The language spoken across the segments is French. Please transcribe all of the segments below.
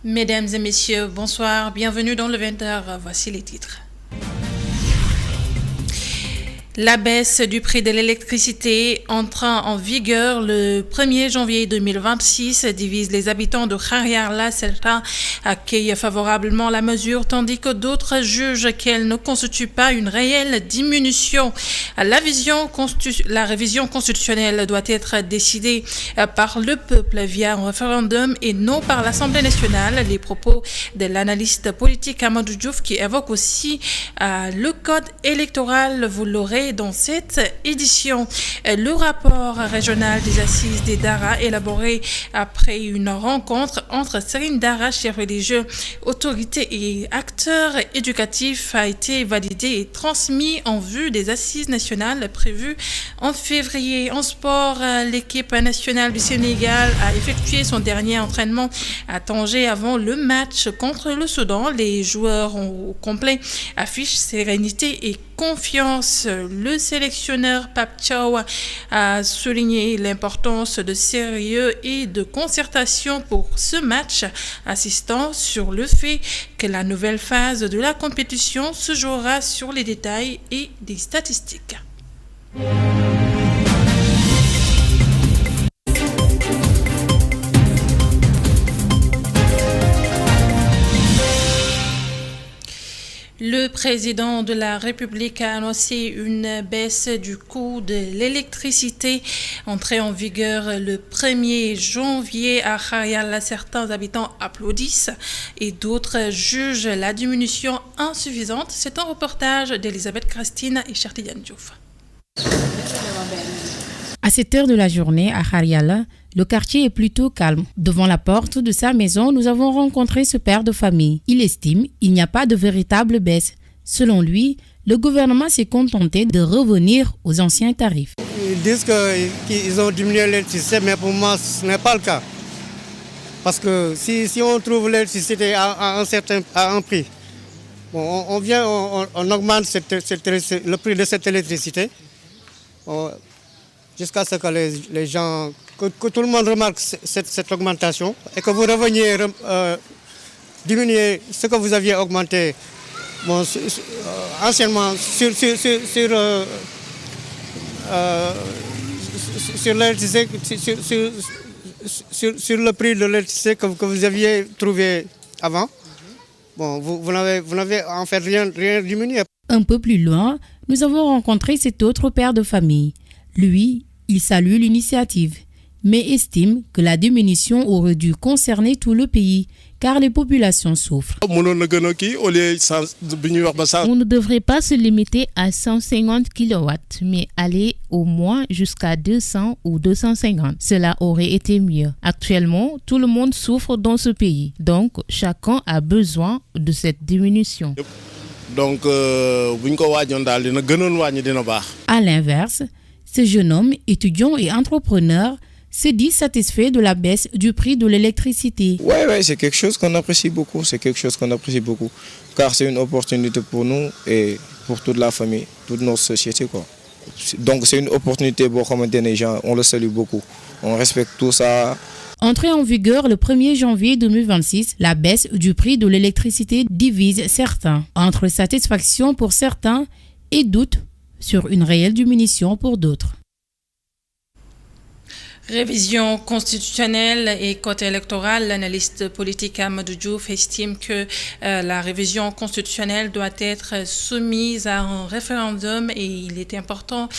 Mesdames et messieurs, bonsoir, bienvenue dans le 20h, voici les titres. La baisse du prix de l'électricité entrant en vigueur le 1er janvier 2026 divise les habitants de Khariarla. Certains accueillent favorablement la mesure tandis que d'autres jugent qu'elle ne constitue pas une réelle diminution. La révision constitutionnelle doit être décidée par le peuple via un référendum et non par l'Assemblée nationale. Les propos de l'analyste politique Amadou Diouf qui évoque aussi le code électoral, vous l'aurez dans cette édition. Le rapport régional des assises des Dara élaboré après une rencontre entre Serine Dara, chef religieux, autorités et acteurs éducatifs a été validé et transmis en vue des assises nationales prévues en février. En sport, l'équipe nationale du Sénégal a effectué son dernier entraînement à Tanger avant le match contre le Soudan. Les joueurs au complet affichent sérénité et confiance. Le sélectionneur Pape Thiaw a souligné l'importance de sérieux et de concertation pour ce match, insistant sur le fait que la nouvelle phase de la compétition se jouera sur les détails et des statistiques. Le président de la République a annoncé une baisse du coût de l'électricité entrée en vigueur le 1er janvier à Khariarla. Certains habitants applaudissent et d'autres jugent la diminution insuffisante. C'est un reportage d'Elisabeth Christine et Chertidiane Diouf. À cette heure de la journée, à Khariarla, le quartier est plutôt calme. Devant la porte de sa maison, nous avons rencontré ce père de famille. Il estime qu'il n'y a pas de véritable baisse. Selon lui, le gouvernement s'est contenté de revenir aux anciens tarifs. Ils disent qu'ils ont diminué l'électricité, mais pour moi, ce n'est pas le cas. Parce que si on trouve l'électricité à un prix, bon, on augmente le prix de cette électricité. Jusqu'à ce que les gens, que tout le monde remarque cette augmentation et que vous reveniez diminuer ce que vous aviez augmenté anciennement sur l'électricité, sur le prix de l'électricité que vous aviez trouvé avant. Bon, vous n'avez en fait rien diminué. Un peu plus loin, nous avons rencontré cet autre père de famille. Lui, il salue l'initiative, mais estime que la diminution aurait dû concerner tout le pays, car les populations souffrent. On ne devrait pas se limiter à 150 kW, mais aller au moins jusqu'à 200 ou 250. Cela aurait été mieux. Actuellement, tout le monde souffre dans ce pays, donc chacun a besoin de cette diminution. Donc, à l'inverse, ce jeune homme, étudiant et entrepreneur, se dit satisfait de la baisse du prix de l'électricité. Oui, c'est quelque chose qu'on apprécie beaucoup. Car c'est une opportunité pour nous et pour toute la famille, toute notre société, quoi. Donc c'est une opportunité pour commenter les gens. On le salue beaucoup. On respecte tout ça. Entrée en vigueur le 1er janvier 2026, la baisse du prix de l'électricité divise certains, entre satisfaction pour certains et doute sur une réelle diminution pour d'autres. Révision constitutionnelle et code électoral, l'analyste politique Amadou Diouf estime que la révision constitutionnelle doit être soumise à un référendum et il est important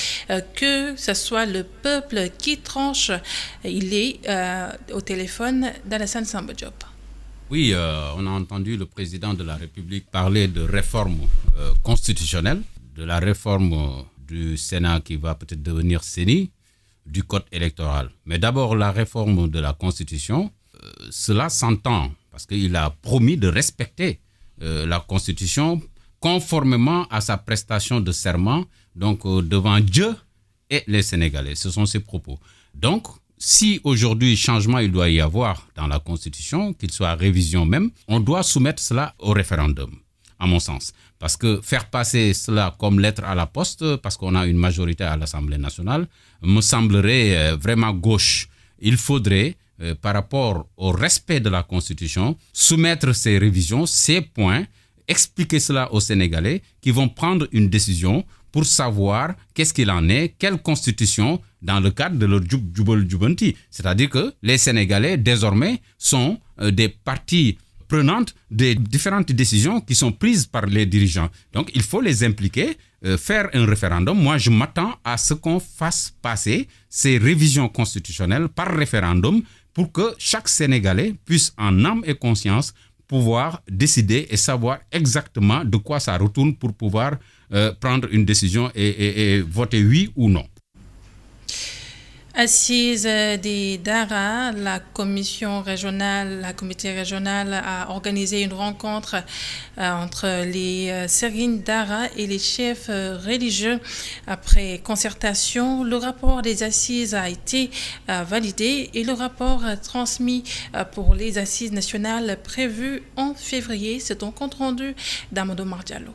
que ce soit le peuple qui tranche. Il est au téléphone d'Alassane Samba Diop. Oui, on a entendu le président de la République parler de réforme constitutionnelle, de la réforme du Sénat qui va peut-être devenir CENI, du code électoral. Mais d'abord, la réforme de la Constitution, cela s'entend parce qu'il a promis de respecter la Constitution conformément à sa prestation de serment, donc devant Dieu et les Sénégalais. Ce sont ses propos. Donc, si aujourd'hui changement il doit y avoir dans la Constitution, qu'il soit révision même, on doit soumettre cela au référendum, à mon sens. Parce que faire passer cela comme lettre à la poste, parce qu'on a une majorité à l'Assemblée nationale, me semblerait vraiment gauche. Il faudrait par rapport au respect de la Constitution, soumettre ces révisions, ces points, expliquer cela aux Sénégalais qui vont prendre une décision pour savoir qu'est-ce qu'il en est, quelle constitution dans le cadre de leur Jubal Jubanti. C'est-à-dire que les Sénégalais, désormais, sont des parties prenantes des différentes décisions qui sont prises par les dirigeants. Donc, il faut les impliquer, faire un référendum. Moi, je m'attends à ce qu'on fasse passer ces révisions constitutionnelles par référendum pour que chaque Sénégalais puisse, en âme et conscience, pouvoir décider et savoir exactement de quoi ça retourne pour pouvoir prendre une décision et voter oui ou non. Assise des Dara, la comité régional a organisé une rencontre entre les Serigne Dara et les chefs religieux. Après concertation, le rapport des assises a été validé et le rapport transmis pour les assises nationales prévues en février. C'est un compte rendu d'Amadou Mardiallo.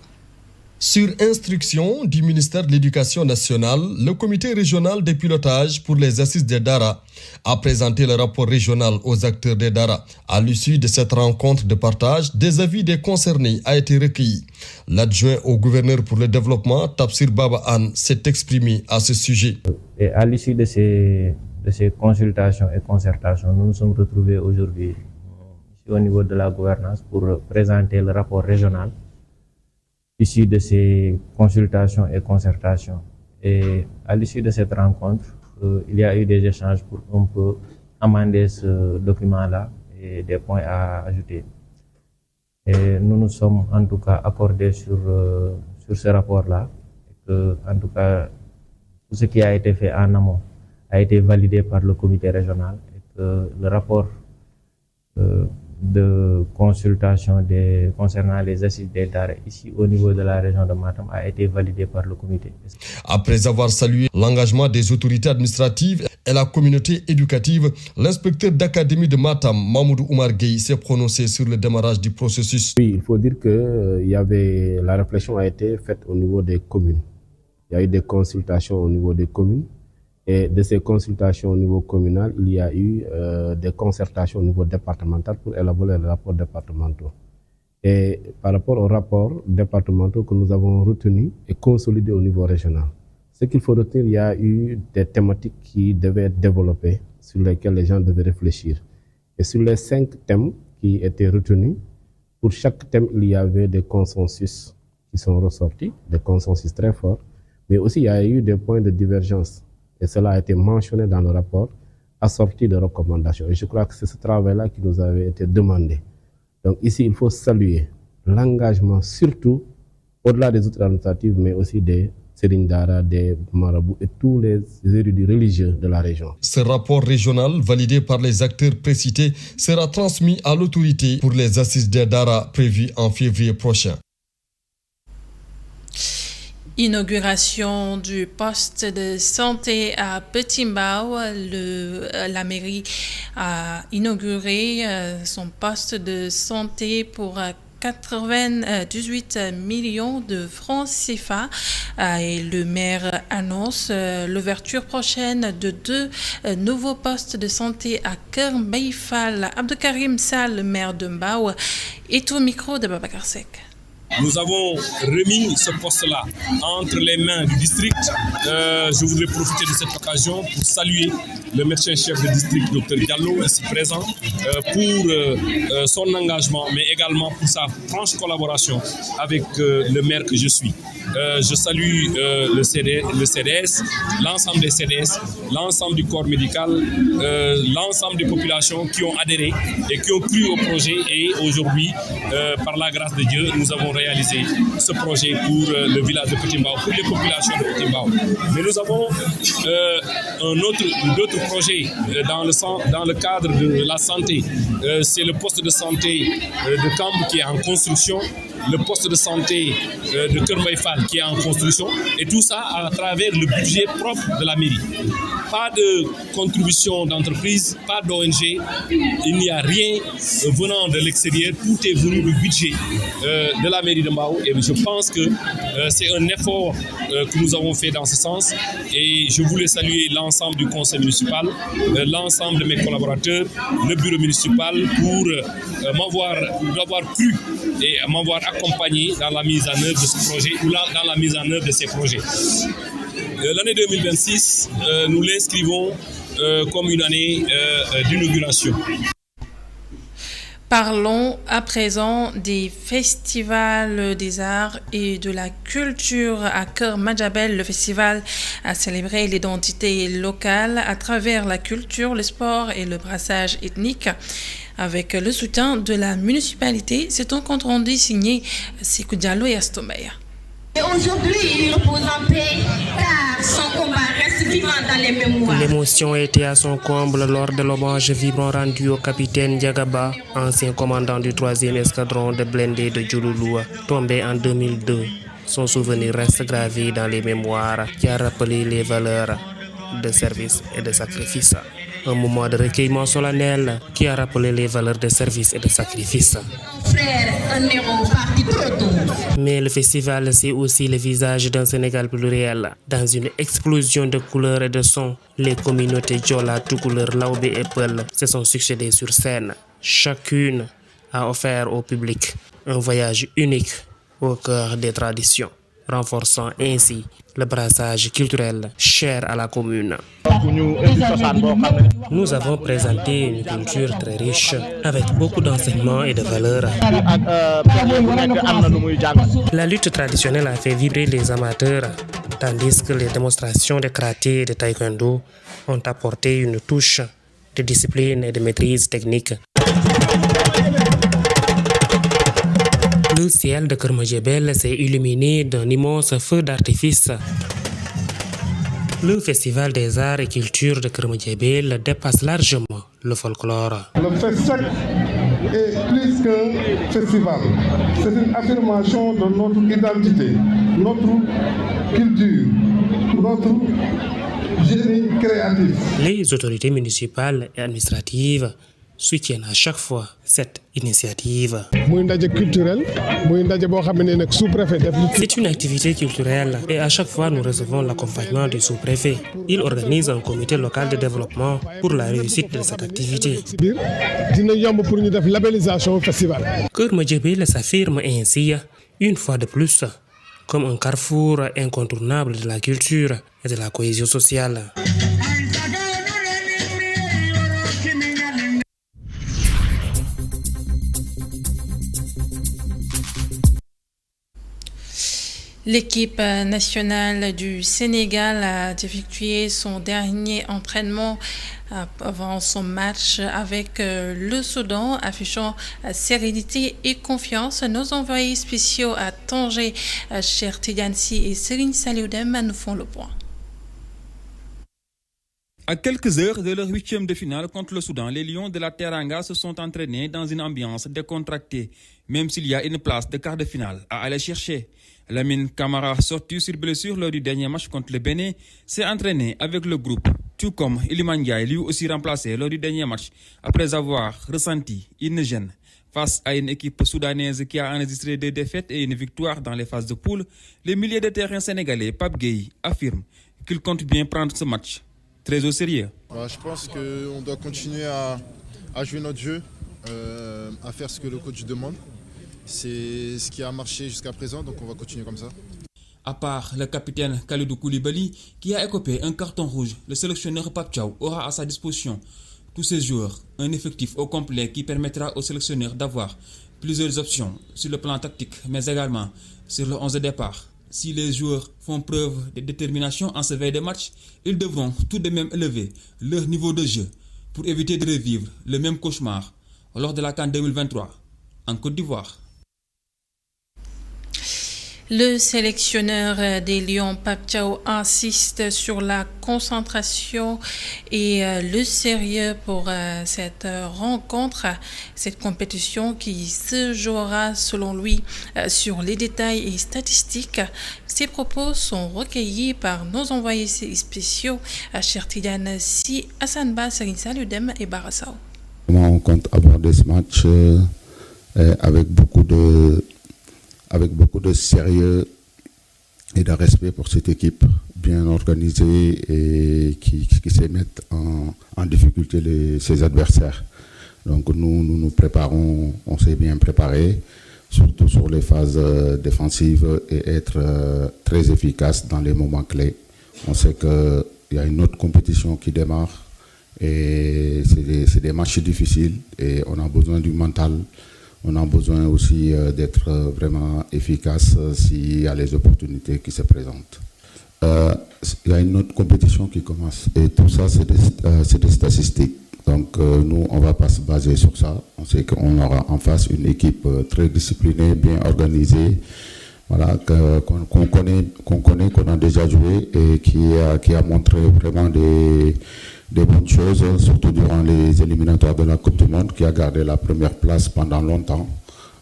Sur instruction du ministère de l'Éducation nationale, le comité régional de pilotage pour les assises des Dara a présenté le rapport régional aux acteurs des Dara. À l'issue de cette rencontre de partage, des avis des concernés a été recueilli. L'adjoint au gouverneur pour le développement, Tafsir Baba Anne, s'est exprimé à ce sujet. Et à l'issue de ces consultations et concertations, nous nous sommes retrouvés aujourd'hui ici au niveau de la gouvernance pour présenter le rapport régional issu de ces consultations et concertations. Et à l'issue de cette rencontre, il y a eu des échanges pour un peu amender ce document-là et des points à ajouter. Et nous nous sommes en tout cas accordés sur ce rapport-là. Et que, en tout cas, tout ce qui a été fait en amont a été validé par le comité régional et que le rapport de consultation concernant les assises des Dara ici au niveau de la région de Matam a été validé par le comité. Après avoir salué l'engagement des autorités administratives et la communauté éducative, l'inspecteur d'académie de Matam, Mamoudou Oumar Gueye, s'est prononcé sur le démarrage du processus. Oui, il faut dire que la réflexion a été faite au niveau des communes. Il y a eu des consultations au niveau des communes. Et de ces consultations au niveau communal, il y a eu des concertations au niveau départemental pour élaborer les rapports départementaux. Et par rapport aux rapports départementaux que nous avons retenus et consolidés au niveau régional, ce qu'il faut retenir, il y a eu des thématiques qui devaient être développées, sur lesquelles les gens devaient réfléchir. Et sur les 5 thèmes qui étaient retenus, pour chaque thème, il y avait des consensus qui sont ressortis, des consensus très forts, mais aussi il y a eu des points de divergence. Et cela a été mentionné dans le rapport, assorti de recommandations. Et je crois que c'est ce travail-là qui nous avait été demandé. Donc ici, il faut saluer l'engagement, surtout au-delà des autres administratives, mais aussi des Serigne Dara, des marabouts et tous les érudits religieux de la région. Ce rapport régional, validé par les acteurs précités, sera transmis à l'autorité pour les assises des Dara prévues en février prochain. Inauguration du poste de santé à Petit Mbao. La mairie a inauguré son poste de santé pour 98 millions de francs CFA et le maire annonce l'ouverture prochaine de 2 nouveaux postes de santé à Keur Mbaye Fall. Abdoukarim Sall, le maire de Mbao, est au micro de Babacar Seck. Nous avons remis ce poste-là entre les mains du district. Je voudrais profiter de cette occasion pour saluer le médecin-chef du district, Dr Diallo, ici présent, pour son engagement, mais également pour sa franche collaboration avec le maire que je suis. Je salue le CDS, l'ensemble des CDS, l'ensemble du corps médical, l'ensemble des populations qui ont adhéré et qui ont cru au projet. Et aujourd'hui, par la grâce de Dieu, nous avons réalisé ce projet pour le village de Petit Mbao, pour les populations de Petit Mbao. Mais nous avons d'autres projets dans le cadre de la santé. C'est le poste de santé de Cambre qui est en construction le poste de santé de Kermaïfal qui est en construction, et tout ça à travers le budget propre de la mairie. Pas de contribution d'entreprise, pas d'ONG, il n'y a rien venant de l'extérieur, tout est venu du budget de la mairie de Mbao, et je pense que c'est un effort que nous avons fait dans ce sens, et je voulais saluer l'ensemble du conseil municipal, l'ensemble de mes collaborateurs, le bureau municipal pour m'avoir cru et m'avoir accompagné dans la mise en œuvre de ce projet ou dans la mise en œuvre de ces projets. L'année 2026, nous l'inscrivons comme une année d'inauguration. Parlons à présent des festivals des arts et de la culture à Keur Madiabel. Le festival a célébré l'identité locale à travers la culture, le sport et le brassage ethnique. Avec le soutien de la municipalité, c'est un compte rendu signé Sékou Diallo et Astomaya. Et aujourd'hui, il repose en paix car son combat reste vivant dans les mémoires. L'émotion était à son comble lors de l'hommage vibrant rendu au capitaine Diagaba, ancien commandant du 3e escadron de blindés de Djouloulou, tombé en 2002. Son souvenir reste gravé dans les mémoires qui a rappelé les valeurs de service et de sacrifice. Un moment de recueillement solennel qui a rappelé les valeurs de service et de sacrifice. Frère, un héros parti trop tôt. Mais le festival, c'est aussi le visage d'un Sénégal pluriel. Dans une explosion de couleurs et de sons, les communautés Diola, Toucouleur, Laobé et Peul se sont succédées sur scène. Chacune a offert au public un voyage unique au cœur des traditions, renforçant ainsi le brassage culturel cher à la commune. Nous avons présenté une culture très riche, avec beaucoup d'enseignements et de valeurs. La lutte traditionnelle a fait vibrer les amateurs, tandis que les démonstrations de karaté et de taekwondo ont apporté une touche de discipline et de maîtrise technique. Le ciel de Keur Madiabel s'est illuminé d'un immense feu d'artifice. Le festival des arts et culture de Keur Madiabel dépasse largement le folklore. Le FESSEC est plus qu'un festival. C'est une affirmation de notre identité, notre culture, notre génie créatif. Les autorités municipales et administratives soutiennent à chaque fois cette initiative. C'est une activité culturelle et à chaque fois nous recevons l'accompagnement du sous-préfet. Il organise un comité local de développement pour la réussite de cette activité. Keur Madiabel s'affirme ainsi, une fois de plus, comme un carrefour incontournable de la culture et de la cohésion sociale. L'équipe nationale du Sénégal a effectué son dernier entraînement avant son match avec le Soudan, affichant sérénité et confiance. Nos envoyés spéciaux à Tanger, Cheikh Tidiane Sy et Serigne Saliou Dème, nous font le point. À quelques heures de leur 8e de finale contre le Soudan, les Lions de la Teranga se sont entraînés dans une ambiance décontractée, même s'il y a une place de quart de finale à aller chercher. Lamine Camara, sorti sur blessure lors du dernier match contre le Bénin, s'est entraîné avec le groupe, tout comme Iliman Ndiaye, lui aussi remplacé lors du dernier match, après avoir ressenti une gêne. Face à une équipe soudanaise qui a enregistré 2 défaites et une victoire dans les phases de poule, le milieu de terrain sénégalais, Pape Gueye, affirme qu'il compte bien prendre ce match très au sérieux. Je pense qu'on doit continuer à jouer notre jeu, à faire ce que le coach demande. C'est ce qui a marché jusqu'à présent, donc on va continuer comme ça. À part le capitaine Kalidou Koulibaly, qui a écopé un carton rouge, le sélectionneur Pape Thiaw aura à sa disposition tous ces joueurs, un effectif au complet qui permettra au sélectionneur d'avoir plusieurs options sur le plan tactique, mais également sur le 11 de départ. Si les joueurs font preuve de détermination en ce veille de match, ils devront tout de même élever leur niveau de jeu pour éviter de revivre le même cauchemar lors de la CAN 2023 en Côte d'Ivoire. Le sélectionneur des Lions, Pape Thiaw, insiste sur la concentration et le sérieux pour cette rencontre, cette compétition qui se jouera selon lui sur les détails et statistiques. Ces propos sont recueillis par nos envoyés spéciaux à Chertidiane Si, Hassan Ba, Serigne Saliou Dème et Barassao. Comment on compte aborder ce match avec beaucoup de sérieux et de respect pour cette équipe bien organisée et qui sait mettre en difficulté ses adversaires. Donc nous préparons, on s'est bien préparé, surtout sur les phases défensives et être très efficace dans les moments clés. On sait qu'il y a une autre compétition qui démarre et c'est des matchs difficiles et on a besoin du mental. On a besoin aussi d'être vraiment efficace s'il y a les opportunités qui se présentent. Il y a une autre compétition qui commence et tout ça, c'est des statistiques. Donc nous, on ne va pas se baser sur ça. On sait qu'on aura en face une équipe très disciplinée, bien organisée, voilà, qu'on connaît, qu'on a déjà joué et qui a montré vraiment des bonnes choses, surtout durant les éliminatoires de la Coupe du Monde, qui a gardé la première place pendant longtemps.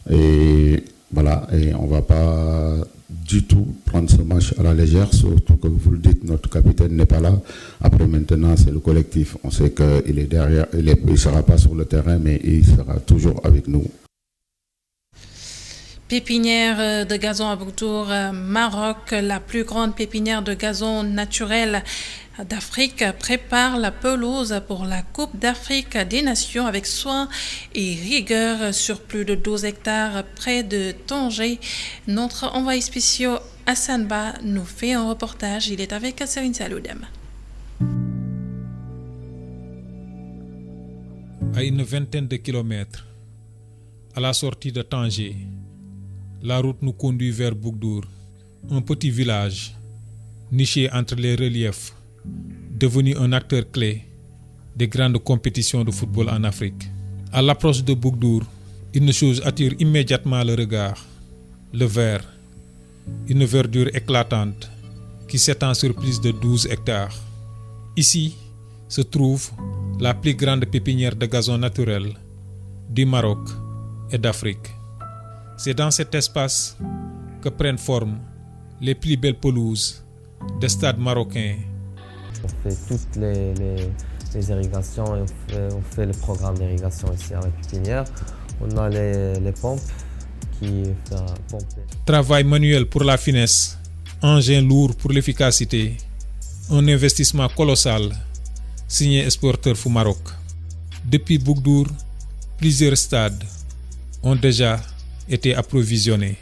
Et voilà, et on ne va pas du tout prendre ce match à la légère, surtout que vous le dites, notre capitaine n'est pas là. Après maintenant, c'est le collectif. On sait qu'il est derrière, il ne sera pas sur le terrain, mais il sera toujours avec nous. Pépinière de gazon à Bougdour, Maroc, la plus grande pépinière de gazon naturel d'Afrique, prépare la pelouse pour la Coupe d'Afrique des Nations avec soin et rigueur sur plus de 12 hectares près de Tanger. Notre envoyé spécial Hassan Ba nous fait un reportage. Il est avec Serigne Saliou Dème. À une vingtaine de kilomètres, à la sortie de Tanger, la route nous conduit vers Bougdour, un petit village niché entre les reliefs, devenu un acteur clé des grandes compétitions de football en Afrique. À l'approche de Bougdour, une chose attire immédiatement le regard, le vert, une verdure éclatante qui s'étend sur plus de 12 hectares. Ici se trouve la plus grande pépinière de gazon naturel du Maroc et d'Afrique. C'est dans cet espace que prennent forme les plus belles pelouses des stades marocains. On fait toutes les irrigations et on fait le programme d'irrigation ici à la pépinière. On a les pompes qui font pomper. Travail manuel pour la finesse, engin lourd pour l'efficacité, un investissement colossal signé Exporteur Fou Maroc. Depuis Bougdour, plusieurs stades ont déjà été approvisionnés.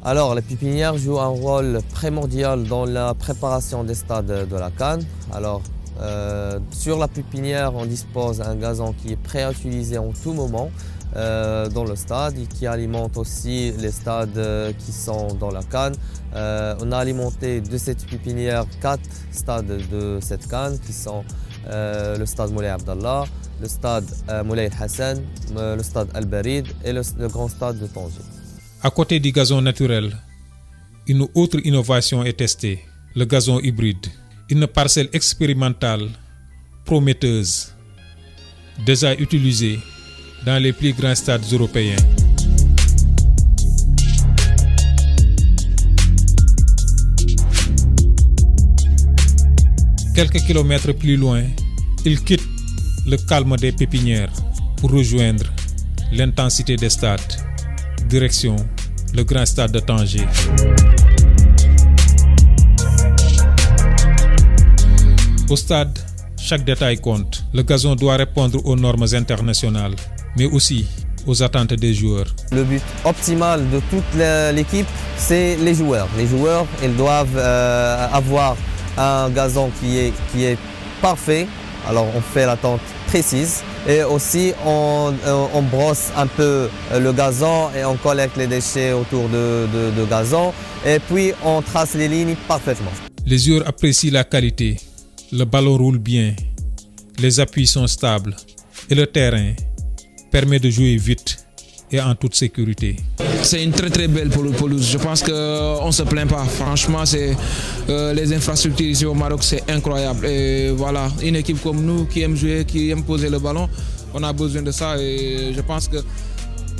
Alors, la pépinière joue un rôle primordial dans la préparation des stades de la CAN. Alors, sur la pépinière, on dispose d'un gazon qui est prêt à utiliser en tout moment dans le stade et qui alimente aussi les stades qui sont dans la CAN. On a alimenté de cette pépinière 4 stades de cette CAN qui sont le stade Moulay Abdallah, le stade Moulay Hassan, le stade Al-Barid et le grand stade de Tanger. À côté du gazon naturel, une autre innovation est testée, le gazon hybride, une parcelle expérimentale prometteuse, déjà utilisée dans les plus grands stades européens. Quelques kilomètres plus loin, il quitte le calme des pépinières pour rejoindre l'intensité des stades. Direction le grand stade de Tanger. Au stade, chaque détail compte. Le gazon doit répondre aux normes internationales, mais aussi aux attentes des joueurs. Le but optimal de toute l'équipe, c'est les joueurs. Les joueurs, ils doivent avoir un gazon qui est parfait. Alors on fait l'attente précise et aussi on brosse un peu le gazon et on collecte les déchets autour de gazon et puis on trace les lignes parfaitement. Les joueurs apprécient la qualité, le ballon roule bien, les appuis sont stables et le terrain permet de jouer vite et en toute sécurité. C'est une très très belle pelouse. Je pense qu'on ne se plaint pas. Franchement, les infrastructures ici au Maroc, c'est incroyable. Et voilà, une équipe comme nous qui aime jouer, qui aime poser le ballon, on a besoin de ça. Et je pense que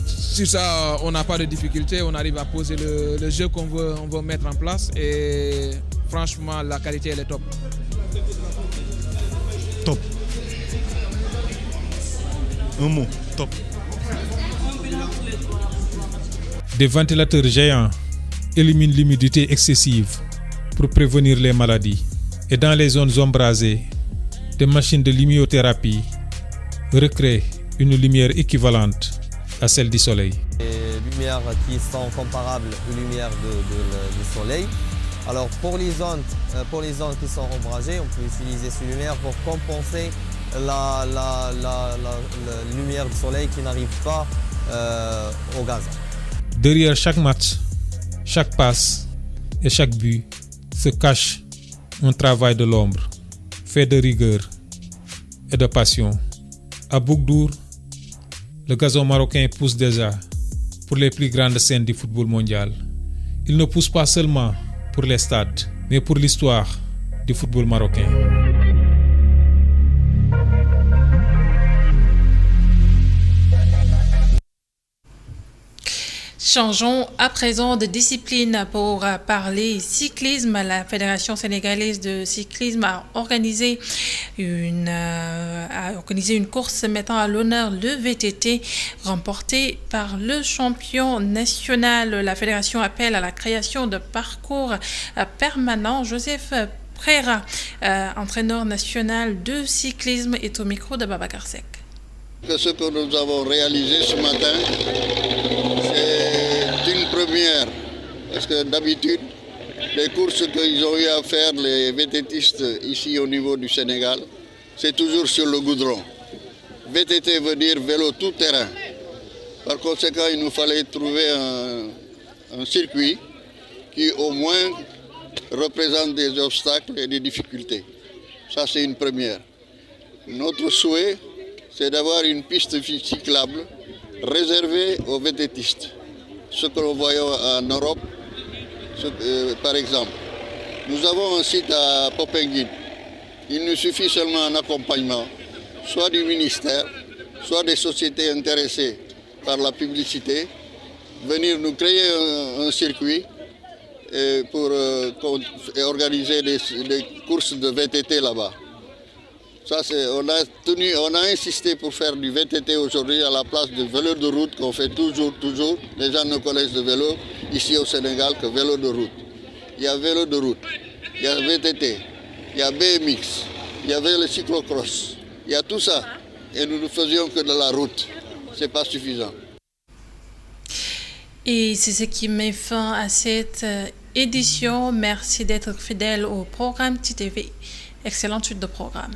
sur ça, on n'a pas de difficulté. On arrive à poser le jeu qu'on veut mettre en place. Et franchement, la qualité, elle est top. Top. Un mot, top. Des ventilateurs géants éliminent l'humidité excessive pour prévenir les maladies. Et dans les zones ombragées, des machines de lumiothérapie recréent une lumière équivalente à celle du soleil. Des lumières qui sont comparables aux lumières du soleil. Alors pour les zones qui sont ombragées, on peut utiliser ces lumières pour compenser la lumière du soleil qui n'arrive pas au gazon. Derrière chaque match, chaque passe et chaque but se cache un travail de l'ombre, fait de rigueur et de passion. À Bougdour, le gazon marocain pousse déjà pour les plus grandes scènes du football mondial. Il ne pousse pas seulement pour les stades, mais pour l'histoire du football marocain. Changeons à présent de discipline pour parler cyclisme. La Fédération sénégalaise de cyclisme a organisé une course mettant à l'honneur le VTT remporté par le champion national. La fédération appelle à la création de parcours permanents. Joseph Prera, entraîneur national de cyclisme, est au micro de Babacar Seck. Ce que nous avons réalisé ce matin, c'est une première. Parce que d'habitude, les courses qu'ils ont eu à faire, les VTTistes ici au niveau du Sénégal, c'est toujours sur le goudron. VTT veut dire vélo tout-terrain. Par conséquent, il nous fallait trouver un circuit qui au moins représente des obstacles et des difficultés. Ça, c'est une première. Notre souhait, c'est d'avoir une piste cyclable réservée aux VTTistes. Ce que nous voyons en Europe, par exemple. Nous avons un site à Popenguine. Il nous suffit seulement un accompagnement, soit du ministère, soit des sociétés intéressées par la publicité, venir nous créer un circuit pour organiser des courses de VTT là-bas. Ça, on a insisté pour faire du VTT aujourd'hui à la place du vélo de route qu'on fait toujours. Les gens ne connaissent le vélo ici au Sénégal que vélo de route. Il y a vélo de route, il y a VTT, il y a BMX, il y avait le cyclocross, il y a tout ça. Et nous ne faisions que de la route. Ce n'est pas suffisant. Et c'est ce qui met fin à cette édition. Merci d'être fidèle au programme TTV. Excellente suite de programme.